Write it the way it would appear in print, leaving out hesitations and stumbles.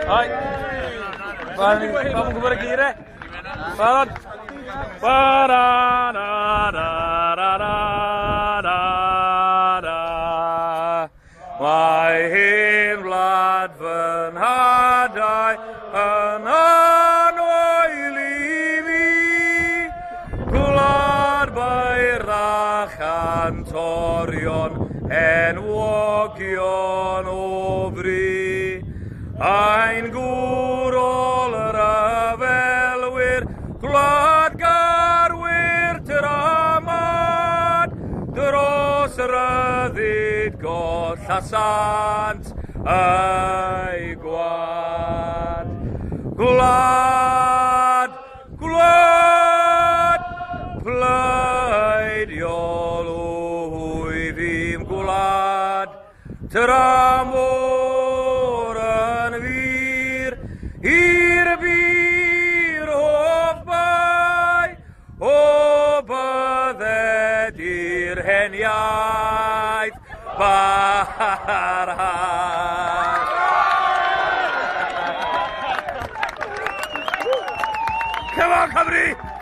Hai. Vamos por aquí, ¿eh? Para. My himblad van hadai an anoili glad bairach antorion enwogion obri ein gŵrol rafelwyr glad garwyr tyramad dros ryddid goll a sant ei gwad glad glad pleidiol wyfim gwlad tyramor yn fyr i'r byr hofbai o bydded i'r heniaeth barhad. Come on, Cymru!